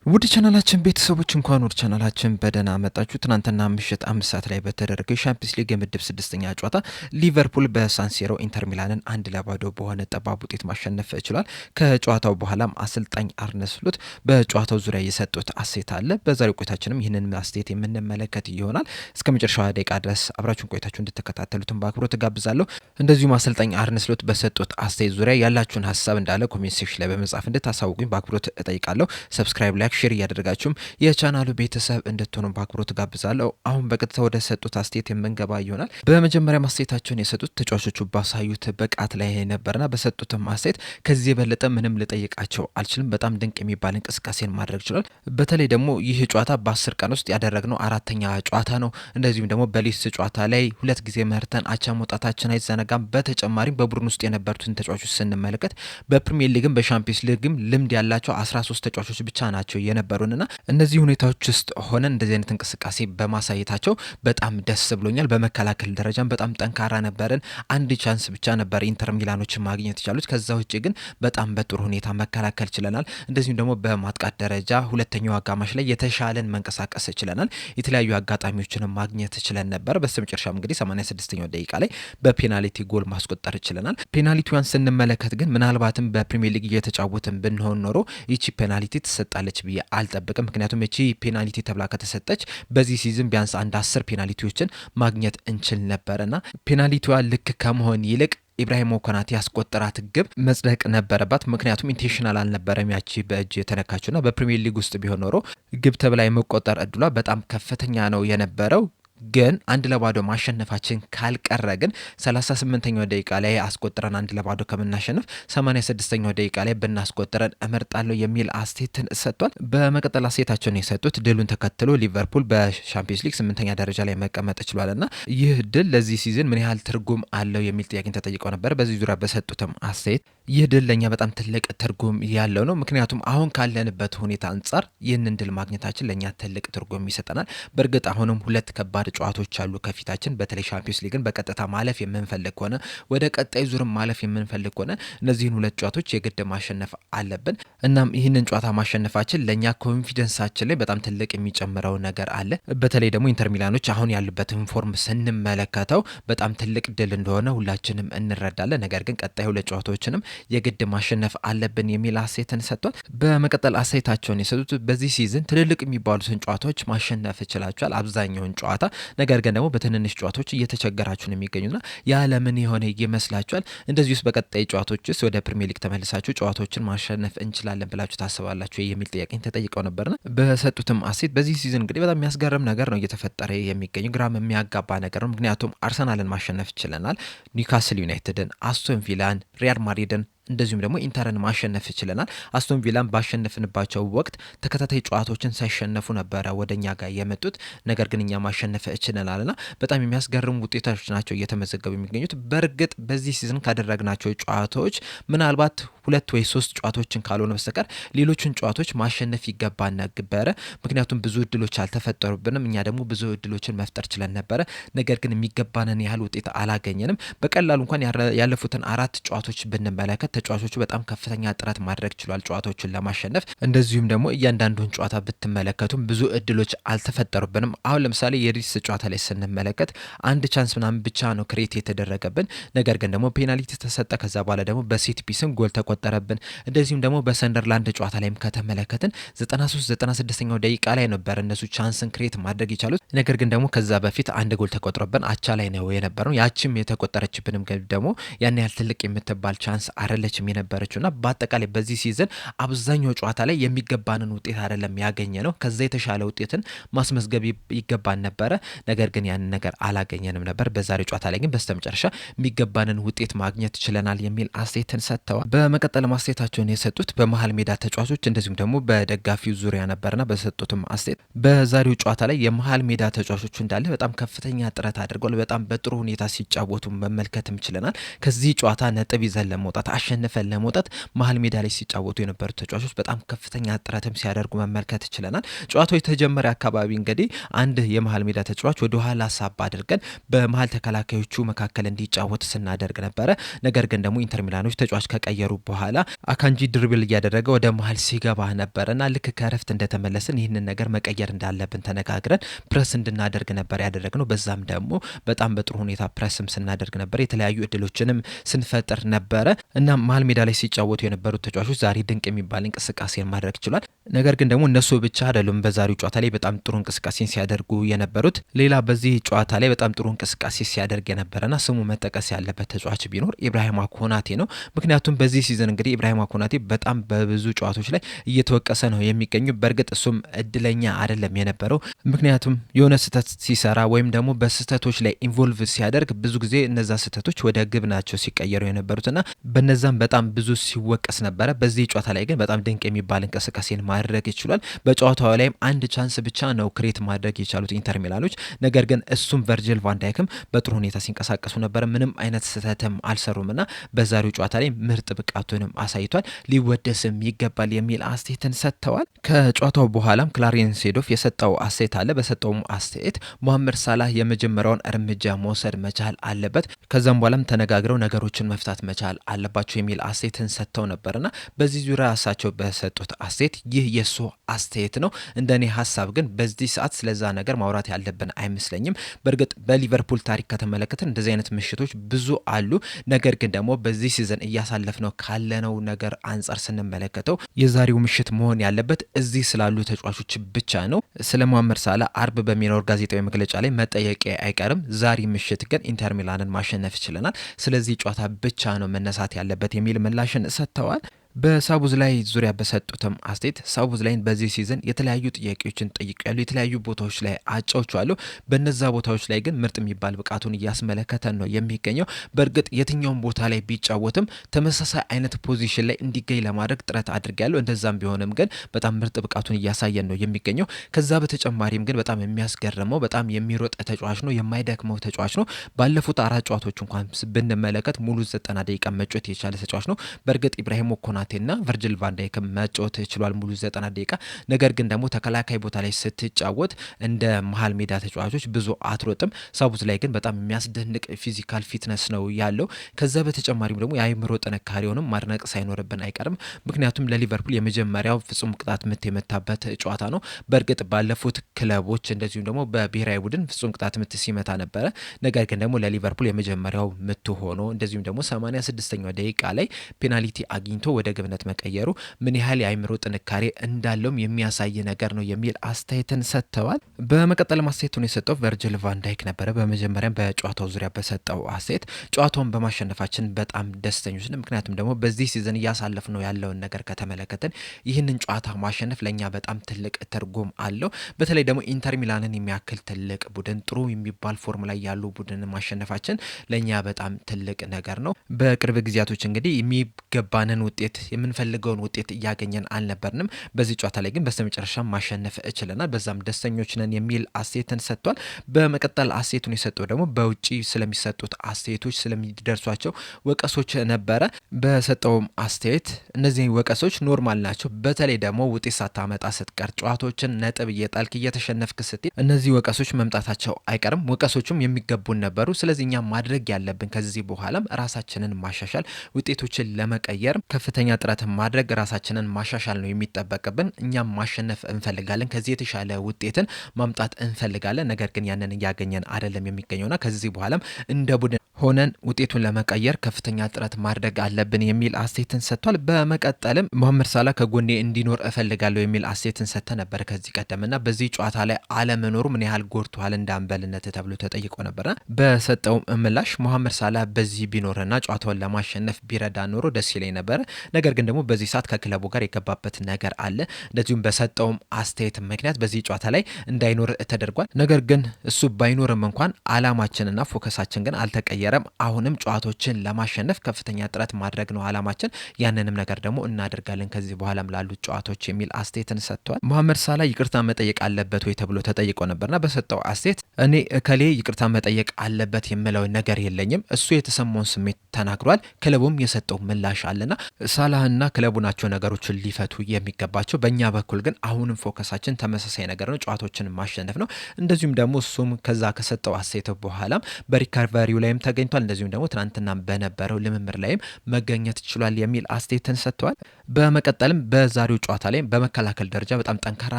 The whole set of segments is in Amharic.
ውድ ቻናላችን ቤተሰቦች እንኳን ወደ ቻናላችን በደህና መጣችሁ። ትናንትና ምሽት 5 ሰዓት ላይ በተደረገው የሻምፒየንስ ሊግ የምድብ ስድስተኛ ጨዋታ ሊቨርፑል በሳንሲሮ ኢንተር ሚላንን 1-0 በሆነ ጠባብ ውጤት ማሸነፍ ችሏል። ከጨዋታው በኋላም አሰልጣኝ አርነ ስሎት በጨዋታው ዙሪያ የሰጡት አስተያየት አለ። በዛሬው ቆይታችንም ይህንን አስተያየት የምንመለከት ይሆናል። እስከ መጨረሻው ደቂቃ ድረስ አብራችሁን ቆይታችሁ እንድትከታተሉትን በአክብሮት ጋብዛለሁ። እንደዚሁም አሰልጣኝ አርነ ስሎት በሰጡት አስተያየት ዙሪያ ያላችሁን ሀሳብ እንዳለ ኮሜንት ሴክሽን ላይ በመጻፍ እንድታሳውቁኝ በአክብሮት እጠይቃለሁ። ሰብስክራይብ ላይክ ሼር እያደረጋችሁም የቻናሉ ቤተሰብ እንድትሆኑ በአክብሮት ጋብዛለሁ። አሁን በቀጥታ ወደ ሰጡት አስተያየት የምንገባ ይሆናል። በመጀመሪያ አስተያየታቸውን የሰጡት ተጫዋቾቹ ባሳዩት ብቃት ላይ ነበርና በሰጡትም አስተያየት ከዚህ የበለጠ ምንም ልጠይቃቸው አልችልም። በጣም ድንቅ የሚባል እንቅስቃሴን ማድረግ ችሏል። በተለይ ደግሞ ይህ ጨዋታ በ10 ቀን ውስጥ ያደረግነው 4ኛ ጨዋታ ነው። እንደዚሁም ደግሞ በሊስ ጨዋታ ላይ 2 ጊዜ መርተን አቻ መውጣታችን አይዘነጋም። በተጨማሪም በቡድን ውስጥ የነበሩትን ተጫዋቾች ስንመለከት በፕሪሚየር ሊግም በሻምፒየንስ ሊግም ልምድ ያላቸው 13 ተጫዋቾች ብቻ ናቸው የነበሩንና እነዚህ ሁኔታዎች ውስጥ ሆነን እንደዚህ አይነት እንቅስቃሴ በማሳየታቸው በጣም ደስ ብሎኛል። በመከላከል ደረጃም በጣም ጠንካራ ነበርን። አንድ ቻንስ ብቻ ነበር ኢንተር ሚላኖችን ማግኘት ይቻሉት። ከዛ ውጭ ግን በጣም በጥሩ ሁኔታ መከላከል ችለናል። እንደዚሁም ደግሞ በማጥቃት ደረጃ ሁለተኛው አጋማሽ ላይ የተሻለን መንቀሳቀስ ችለናል። የተለያዩ አጋጣሚዎችን ማግኘት ችለን ነበር። በስተመጨረሻም እንግዲህ 86ኛው ደቂቃ ላይ በፔናልቲ ጎል ማስቆጠር ችለናል። ፔናልቲዋን ስንመለከት ግን ምናልባትም በፕሪሚየር ሊግ እየተጫወትን ብንሆን ኖሮ ይቺ ፔናልቲ ትሰጣለች ብዬ አልጠብቅም። ምክንያቱም እቺ ፔናልቲ ተብላ ከተሰጠች በዚህ ሲዝን ቢያንስ አንድ 10 ፔናልቲዎችን ማግኘት እንችል ነበርና ፔናልቲዋ ልክ ከመሆን ይልቅ ኢብራሂም ኮናቴ ያስቆጠራት ግብ መጽደቅ ነበረባት። ምክንያቱም ኢንቴንሽናል አልነበረም ያቺ በእጅ የተነካችውና በፕሪሚየር ሊግ ውስጥ ቢሆን ኖሮ ግብ ተብላ የመቆጠር እድሏ በጣም ከፍተኛ ነው የነበረው። ግን 1-0 ማሸነፋችን ካልቀረ ግን 38ኛው ደቂቃ ላይ አስቆጥረን 1-0 ከምናሸንፍ 86ኛው ደቂቃ ላይ ብናስቆጥረን እመርጣለሁ የሚል አስተያየትን ሰጥቷል። በመቀጠል አስተያየታቸውን የሰጡት ድሉን ተከትሎ ሊቨርፑል በሻምፒየንስ ሊግ 8ኛ ደረጃ ላይ መቀመጥ ችሏልና ይህ ድል ለዚህ ሲዝን ምን ያህል ትርጉም አለው የሚል ጥያቄን ተጠይቀው ነበር። በዚህ ዙሪያ በሰጡትም አስተያየት ይህ ድል ለእኛ በጣም ትልቅ ትርጉም ያለው ነው። ምክንያቱም አሁን ካለንበት ሁኔታ አንጻር ይህንን ድል ማግኘታችን ለእኛ ትልቅ ትርጉም ይሰጠናል። በእርግጥ አሁንም ሁለት ከባድ ጨዋታዎች አሉ ከፊታችን። በተለይ ሻምፒየንስ ሊግን በቀጥታ ማለፍ የምንፈልግ ከሆነ ወደ ቀጣይ ዙርም ማለፍ የምንፈልግ ከሆነ እነዚህን ሁለት ጨዋታዎች የግድ ማሸነፍ አለብን። እናም ይህንን ጨዋታ ማሸነፋችን ለእኛ ኮንፊደንሳችን ላይ በጣም ትልቅ የሚጨምረው ነገር አለ። በተለይ ደግሞ ኢንተር ሚላኖች አሁን ያሉበትን ፎርም ስንመለከተው በጣም ትልቅ ድል እንደሆነ ሁላችንም እንረዳለን። ነገር ግን ቀጣይ ሁለት ጨዋታዎችንም የግድ ማሸነፍ አለብን የሚል አስተያየትን ሰጥቷል። በመቀጠል አስተያየታቸውን የሰጡት በዚህ ሲዝን ትልልቅ የሚባሉትን ጨዋታዎች ማሸነፍ ይችላቸዋል አብዛኛውን ጨዋታ። ነገር ግን ደግሞ በትንንሽ ጨዋታዎች እየተቸገራችሁ ነው የሚገኙና ያለምን የሆነ ይመስላችኋል? እንደዚህ ውስጥ በቀጣይ ጨዋታዎች ውስጥ ወደ ፕሪሚየር ሊግ ተመልሳችሁ ጨዋታዎችን ማሸነፍ እንችላለን ብላችሁ ታስባላችሁ የሚል ጥያቄን ተጠይቀው ነበርና በሰጡትም አስተያየት በዚህ ሲዝን እንግዲህ በጣም የሚያስገርም ነገር ነው እየተፈጠረ የሚገኙ ግራም የሚያጋባ ነገር ነው። ምክንያቱም አርሰናልን ማሸነፍ ችለናል፣ ኒውካስል ዩናይትድን፣ አስቶን ቪላን፣ ሪያል ማድሪድን እንደዚሁም ደግሞ ኢንተርን ማሸነፍ ችለናል። አስቶን ቪላን ባሸነፍንባቸው ወቅት ተከታታይ ጨዋታዎችን ሳይሸነፉ ነበረ ወደኛ ጋር የመጡት። ነገር ግን እኛ ማሸነፍ ችለናልና በጣም የሚያስገርሙ ውጤቶች ናቸው እየተመዘገቡ የሚገኙት። በእርግጥ በዚህ ሲዝን ካደረግናቸው ጨዋታዎች ምናልባት 2 ወይ 3 ጨዋታዎችን ካልሆነ በስተቀር ሌሎችን ጨዋታዎች ማሸነፍ ይገባን ነበረ። ምክንያቱም ብዙ እድሎች አልተፈጠሩብንም። እኛ ደግሞ ብዙ እድሎችን መፍጠር ችለን ነበረ። ነገር ግን የሚገባንን ያህል ውጤት አላገኘንም። በቀላሉ እንኳን ያለፉትን 4 ጨዋታዎች ብንመለከት ተጫዋቾቹ በጣም ከፍተኛ ጥረት ማድረግ ችሏል ጨዋታዎችን ለማሸነፍ። እንደዚሁም ደግሞ እያንዳንዱን ጨዋታ ብትመለከቱም ብዙ እድሎች አልተፈጠሩብንም። አሁን ለምሳሌ የሪስ ጨዋታ ላይ ስንመለከት አንድ ቻንስ ምናምን ብቻ ነው ክሬት የተደረገብን። ነገር ግን ደግሞ ፔናልቲ ተሰጠ። ከዛ በኋላ ደግሞ በሴት ፒስም ጎል ተቆጠረብን። እንደዚሁም ደግሞ በሰንደርላንድ ጨዋታ ላይም ከተመለከትን 93-96ኛው ደቂቃ ላይ ነበር እነሱ ቻንስን ክሬት ማድረግ የቻሉት። ነገር ግን ደግሞ ከዛ በፊት አንድ ጎል ተቆጥሮብን አቻ ላይ ነው የነበረው። ያችም የተቆጠረችብንም ጎል ደግሞ ያን ያህል ትልቅ የምትባል ቻንስ አይደለችም የነበረችውና በአጠቃላይ በዚህ ሲዝን አብዛኛው ጨዋታ ላይ የሚገባንን ውጤት አይደለም ያገኘ ነው። ከዛ የተሻለ ውጤትን ማስመዝገብ ይገባን ነበረ። ነገር ግን ያንን ነገር አላገኘንም ነበር። በዛሬው ጨዋታ ላይ ግን በስተመጨረሻ የሚገባንን ውጤት ማግኘት ችለናል የሚል አስተያየትን ሰጥተዋል። በመቀጠል አስተያየታቸውን የሰጡት በመሀል ሜዳ ተጫዋቾች እንደዚሁም ደግሞ በደጋፊው ዙሪያ ነበርና በሰጡትም አስተያየት በዛሬው ጨዋታ ላይ የመሀል ሜዳ ተጫዋቾቹ እንዳለ በጣም ከፍተኛ ጥረት አድርገዋል። በጣም በጥሩ ሁኔታ ሲጫወቱ መመልከትም ችለናል። ከዚህ ጨዋታ ነጥብ ይዘን ለመውጣት አሸንፈን ለመውጣት መሀል ሜዳ ላይ ሲጫወቱ የነበሩት ተጫዋቾች በጣም ከፍተኛ ጥረትም ሲያደርጉ መመልከት ይችላል። ጨዋታው የተጀመረ አካባቢ እንግዲህ አንድ የመሀል ሜዳ ተጫዋች ወደ ኋላ ሳብ አድርገን በመሀል ተከላካዮቹ መካከል እንዲጫወት ስናደርግ ነበረ። ነገር ግን ደግሞ ኢንተር ሚላኖች ተጫዋች ከቀየሩ በኋላ አካንጂ ድሪብል እያደረገ ወደ መሀል ሲገባ ነበረና ልክ ከረፍት እንደተመለስን ይህንን ነገር መቀየር እንዳለብን ተነጋግረን ፕረስ እንድናደርግ ነበር ያደረግነው። በዛም ደግሞ በጣም በጥሩ ሁኔታ ፕረስም ስናደርግ ነበር፣ የተለያዩ እድሎችንም ስንፈጥር ነበረ እና መሀል ሜዳ ላይ ሲጫወቱ የነበሩት ተጫዋቾች ዛሬ ድንቅ የሚባል እንቅስቃሴን ማድረግ ችሏል። ነገር ግን ደግሞ እነሱ ብቻ አይደሉም በዛሬው ጨዋታ ላይ በጣም ጥሩ እንቅስቃሴን ሲያደርጉ የነበሩት። ሌላ በዚህ ጨዋታ ላይ በጣም ጥሩ እንቅስቃሴ ሲያደርግ የነበረና ስሙ መጠቀስ ያለበት ተጫዋች ቢኖር ኢብራሂማ ኮናቴ ነው። ምክንያቱም በዚህ ሲዝን እንግዲህ ኢብራሂማ ኮናቴ በጣም በብዙ ጨዋታዎች ላይ እየተወቀሰ ነው የሚገኙ። በእርግጥ እሱም እድለኛ አይደለም የነበረው፣ ምክንያቱም የሆነ ስህተት ሲሰራ ወይም ደግሞ በስህተቶች ላይ ኢንቮልቭ ሲያደርግ ብዙ ጊዜ እነዛ ስህተቶች ወደ ግብ ናቸው ሲቀየሩ የነበሩትና በነዛም በጣም ብዙ ሲወቀስ ነበረ። በዚህ ጨዋታ ላይ ግን በጣም ድንቅ የሚባል እንቅስቃሴን ማድረግ ይችላል። በጨዋታው ላይም አንድ ቻንስ ብቻ ነው ክሬት ማድረግ የቻሉት ኢንተር ሚላኖች። ነገር ግን እሱም ቨርጅል ቫንዳይክም በጥሩ ሁኔታ ሲንቀሳቀሱ ነበረ። ምንም አይነት ስህተትም አልሰሩምና በዛሬው ጨዋታ ላይ ምርጥ ብቃቱንም አሳይቷል። ሊወደስም ይገባል የሚል አስተያየትን ሰጥተዋል። ከጨዋታው በኋላም ክላሬንስ ሴዶርፍ የሰጠው አስተያየት አለ። በሰጠውም አስተያየት መሐመድ ሳላህ የመጀመሪያውን እርምጃ መውሰድ መቻል አለበት፣ ከዛም በኋላም ተነጋግረው ነገሮችን መፍታት መቻል አለባቸው የሚል አስተያየትን ሰጥተው ነበርና በዚህ ዙሪያ እሳቸው በሰጡት አስተያየት ይህ የሱ አስተያየት ነው። እንደኔ ሀሳብ ግን በዚህ ሰዓት ስለዛ ነገር ማውራት ያለብን አይመስለኝም። በእርግጥ በሊቨርፑል ታሪክ ከተመለከትን እንደዚህ አይነት ምሽቶች ብዙ አሉ። ነገር ግን ደግሞ በዚህ ሲዝን እያሳለፍነው ካለነው ነገር አንጻር ስንመለከተው የዛሬው ምሽት መሆን ያለበት እዚህ ስላሉ ተጫዋቾች ብቻ ነው። ስለ መሐመድ ሳላህ አርብ በሚኖር ጋዜጣዊ መግለጫ ላይ መጠየቅ አይቀርም። ዛሬ ምሽት ግን ኢንተር ሚላንን ማሸነፍ ይችለናል፣ ስለዚህ ጨዋታ ብቻ ነው መነሳት ያለበት የሚል ምላሽን ሰጥተዋል። በሳቡዝ ላይ ዙሪያ በሰጡትም አስተያየት ሳቡዝ ላይን በዚህ ሲዝን የተለያዩ ጥያቄዎችን ጠይቀዋል፣ የተለያዩ ቦታዎች ላይ አጫውቻለሁ። በነዛ ቦታዎች ላይ ግን ምርጥ የሚባል ብቃቱን እያስመለከተን ነው የሚገኘው። በእርግጥ የትኛውም ቦታ ላይ ቢጫወትም ተመሳሳይ አይነት ፖዚሽን ላይ እንዲገኝ ለማድረግ ጥረት አድርጌያለሁ። እንደዛም ቢሆንም ግን በጣም ምርጥ ብቃቱን እያሳየን ነው የሚገኘው። ከዛ በተጨማሪም ግን በጣም የሚያስገርመው በጣም የሚሮጥ ተጫዋች ነው፣ የማይደክመው ተጫዋች ነው። ባለፉት 4 ጨዋታዎች እንኳን ብንመለከት ሙሉ 90 ደቂቃ መጫወት የቻለ ተጫዋች ነው። በእርግጥ ኢብራሂማ ኮናቴና ቨርጅል ቫንዳይክ መጫወት ችሏል ሙሉ 90 ደቂቃ። ነገር ግን ደግሞ ተከላካይ ቦታ ላይ ስትጫወት እንደ መሀል ሜዳ ተጫዋቾች ብዙ አትሮጥም። ሳቡዝ ላይ ግን በጣም የሚያስደንቅ ፊዚካል ፊትነስ ነው ያለው። ከዛ በተጨማሪም ደግሞ የአይምሮ ጥንካሬውንም ማድነቅ ሳይኖርብን አይቀርም። ምክንያቱም ለሊቨርፑል የመጀመሪያው ፍጹም ቅጣት ምት የመታበት ጨዋታ ነው። በእርግጥ ባለፉት ክለቦች እንደዚሁም ደግሞ በብሔራዊ ቡድን ፍጹም ቅጣት ምት ሲመታ ነበረ። ነገር ግን ደግሞ ለሊቨርፑል የመጀመሪያው ምት ሆኖ እንደዚሁም ደግሞ 86ኛው ደቂቃ ላይ ፔናልቲ አግኝቶ ወደ ግብነት መቀየሩ ምን ያህል የአይምሮ ጥንካሬ እንዳለውም የሚያሳይ ነገር ነው የሚል አስተያየትን ሰጥተዋል። በመቀጠልም አስተያየቱን የሰጠው ቨርጅል ቫንዳይክ ነበረ። በመጀመሪያም በጨዋታው ዙሪያ በሰጠው አስተያየት ጨዋታውን በማሸነፋችን በጣም ደስተኞች ነን፣ ምክንያቱም ደግሞ በዚህ ሲዝን እያሳለፍ ነው ያለውን ነገር ከተመለከተን ይህንን ጨዋታ ማሸነፍ ለእኛ በጣም ትልቅ ትርጉም አለው። በተለይ ደግሞ ኢንተር ሚላንን የሚያክል ትልቅ ቡድን፣ ጥሩ የሚባል ፎርም ላይ ያሉ ቡድን ማሸነፋችን ለእኛ በጣም ትልቅ ነገር ነው። በቅርብ ጊዜያቶች እንግዲህ የሚገባንን ውጤት የምንፈልገውን ውጤት እያገኘን አልነበርንም። በዚህ ጨዋታ ላይ ግን በስተመጨረሻ ማሸነፍ እችለናል፣ በዛም ደስተኞች ነን የሚል አስተያየትን ሰጥቷል። በመቀጠል አስተያየቱን የሰጠው ደግሞ በውጪ ስለሚሰጡት አስተያየቶች ስለሚደርሷቸው ወቀሶች ነበረ። በሰጠውም አስተያየት እነዚህ ወቀሶች ኖርማል ናቸው፣ በተለይ ደግሞ ውጤት ሳታመጣ ስትቀር፣ ጨዋታዎችን ነጥብ እየጣልክ እየተሸነፍክ ስትል እነዚህ ወቀሶች መምጣታቸው አይቀርም። ወቀሶቹም የሚገቡን ነበሩ። ስለዚህ እኛ ማድረግ ያለብን ከዚህ በኋላም ራሳችንን ማሻሻል፣ ውጤቶችን ለመቀየር ከፍተኛ ጥረት ማድረግ፣ ራሳችንን ማሻሻል ነው የሚጠበቅብን። እኛም ማሸነፍ እንፈልጋለን፣ ከዚህ የተሻለ ውጤትን ማምጣት እንፈልጋለን። ነገር ግን ያንን እያገኘን አይደለም የሚገኘውና ከዚህ በኋላም እንደ ቡድን ሆነን ውጤቱን ለመቀየር ከፍተኛ ጥረት ማድረግ አለብን የሚል አስተያየትን ሰጥቷል። በመቀጠልም መሐመድ ሳላህ ከጎኔ እንዲኖር እፈልጋለሁ የሚል አስተያየትን ሰጥተ ነበር ከዚህ ቀደምና በዚህ ጨዋታ ላይ አለመኖሩ ምን ያህል ጎድቷል እንደ አምበልነት ተብሎ ተጠይቆ ነበርና በሰጠው ምላሽ መሐመድ ሳላህ በዚህ ቢኖርና ጨዋታውን ለማሸነፍ ቢረዳ ኖሮ ደስ ይለኝ ነበረ፣ ነገር ግን ደግሞ በዚህ ሰዓት ከክለቡ ጋር የገባበት ነገር አለ። እንደዚሁም በሰጠውም አስተያየት ምክንያት በዚህ ጨዋታ ላይ እንዳይኖር ተደርጓል። ነገር ግን እሱ ባይኖርም እንኳን አላማችንና ፎከሳችን ግን አልተቀየረም። አሁንም ጨዋታዎችን ለማሸነፍ ከፍተኛ ጥረት ማድረግ ነው አላማችን። ያንንም ነገር ደግሞ እናደርጋለን ከዚህ በኋላም ላሉት ጨዋታዎች የሚል አስተያየትን ሰጥቷል። መሐመድ ሳላ ይቅርታ መጠየቅ አለበት ወይ ተብሎ ተጠይቆ ነበርና በሰጠው አስተያየት እኔ እከሌ ይቅርታ መጠየቅ አለበት የምለው ነገር የለኝም። እሱ የተሰማውን ስሜት ተናግሯል። ክለቡም የሰጠው ምላሽ አለና ሳላህና ክለቡ ናቸው ነገሮችን ሊፈቱ የሚገባቸው። በእኛ በኩል ግን አሁንም ፎከሳችን ተመሳሳይ ነገር ነው፣ ጨዋታዎችን ማሸነፍ ነው። እንደዚሁም ደግሞ እሱም ከዛ ከሰጠው አስተያየት በኋላም በሪካቨሪው ላይም ተገኝቷል። እንደዚሁም ደግሞ ትናንትና በነበረው ልምምር ላይም መገኘት ችሏል የሚል አስተያየትን ሰጥተዋል። በመቀጠልም በዛሬው ጨዋታ ላይ በመከላከል ደረጃ በጣም ጠንካራ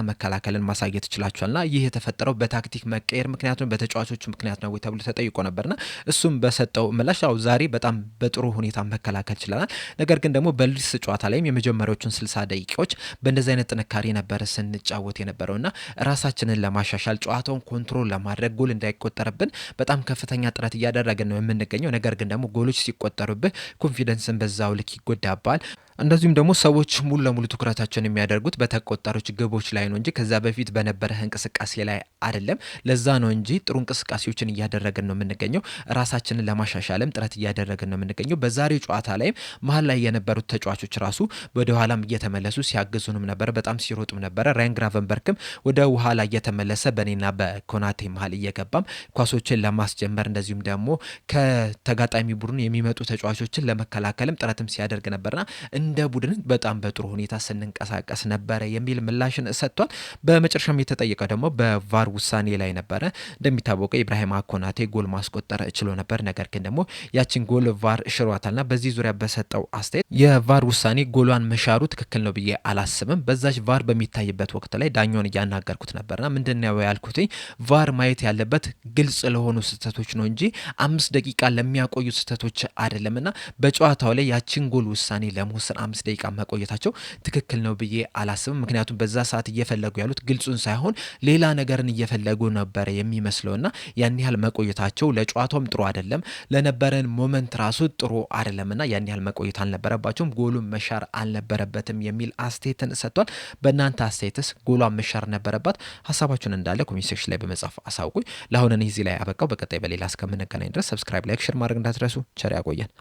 መከላከልን ማሳየት ችላቸዋልና ይህ የተፈጠረው በታክቲክ መቀየር ምክንያቱም በተጫዋቾች ምክንያት ነው ተብሎ ተጠይቆ ነበርና እሱም በሰጠው ምላሽ ያው ዛሬ በጣም በጥሩ ሁኔታ መከላከል ችለናል። ነገር ግን ደግሞ በሊድስ ጨዋታ ላይም የመጀመሪያዎቹን 60 ደቂቃዎች በእንደዚህ አይነት ጥንካሬ ነበረ ስንጫወት የነበረውና ራሳችንን ለማሻሻል ጨዋታውን ኮንትሮል ለማድረግ ጎል እንዳይቆጠርብን በጣም ከፍተኛ ጥረት እያደረግን ነው የምንገኘው። ነገር ግን ደግሞ ጎሎች ሲቆጠሩብህ ኮንፊደንስን በዛው ልክ ይጎዳባል። እንደዚሁም ደግሞ ሰዎች ሙሉ ለሙሉ ትኩረታቸውን የሚያደርጉት በተቆጠሩት ግቦች ላይ ነው እንጂ ከዛ በፊት በነበረህ እንቅስቃሴ ላይ አይደለም። ለዛ ነው እንጂ ጥሩ እንቅስቃሴዎችን እያደረግን ነው የምንገኘው። ራሳችንን ለማሻሻልም ጥረት እያደረግን ነው የምንገኘው። በዛሬው ጨዋታ ላይም መሀል ላይ የነበሩት ተጫዋቾች ራሱ ወደ ኋላም እየተመለሱ ሲያግዙንም ነበረ፣ በጣም ሲሮጡም ነበረ። ራያን ግራቨንበርክም ወደ ኋላ እየተመለሰ በኔና በኮናቴ መሀል እየገባም ኳሶችን ለማስጀመር እንደዚሁም ደግሞ ከተጋጣሚ ቡድን የሚመጡ ተጫዋቾችን ለመከላከልም ጥረትም ሲያደርግ ነበርና እንደ ቡድን በጣም በጥሩ ሁኔታ ስንንቀሳቀስ ነበረ የሚል ምላሽን ሰጥቷል። በመጨረሻም የተጠየቀው ደግሞ በቫር ውሳኔ ላይ ነበረ። እንደሚታወቀው ኢብራሂማ ኮናቴ ጎል ማስቆጠር ችሎ ነበር። ነገር ግን ደግሞ ያችን ጎል ቫር ሽሯታልና በዚህ ዙሪያ በሰጠው አስተያየት የቫር ውሳኔ ጎሏን መሻሩ ትክክል ነው ብዬ አላስብም። በዛች ቫር በሚታይበት ወቅት ላይ ዳኛውን እያናገርኩት ነበርና ምንድነው ያልኩት ቫር ማየት ያለበት ግልጽ ለሆኑ ስህተቶች ነው እንጂ 5 ደቂቃ ለሚያቆዩ ስህተቶች አይደለምና በጨዋታው ላይ ያችን ጎል ውሳኔ ለመወሰን 5 ደቂቃ መቆየታቸው ትክክል ነው ብዬ አላስብም። ምክንያቱም በዛ ሰዓት እየፈለጉ ያሉት ግልጹን ሳይሆን ሌላ ነገርን እየፈለጉ ነበረ የሚመስለውና ያን ያህል መቆየታቸው ለጨዋታውም ጥሩ አይደለም፣ ለነበረን ሞመንት ራሱ ጥሩ አይደለምና ያን ያህል መቆየት አልነበረባቸውም፣ ጎሉን መሻር አልነበረበትም የሚል አስተያየትን ሰጥቷል። በእናንተ አስተያየትስ ጎሏን መሻር ነበረባት? ሀሳባችሁን እንዳለ ኮሜንት ሴክሽን ላይ በመጻፍ አሳውቁኝ። ለአሁን እኔ እዚህ ላይ አበቃው። በቀጣይ በሌላ እስከምንገናኝ ድረስ ሰብስክራይብ፣ ላይክ፣ ሼር ማድረግ እንዳትረሱ። ቸር ያቆየን።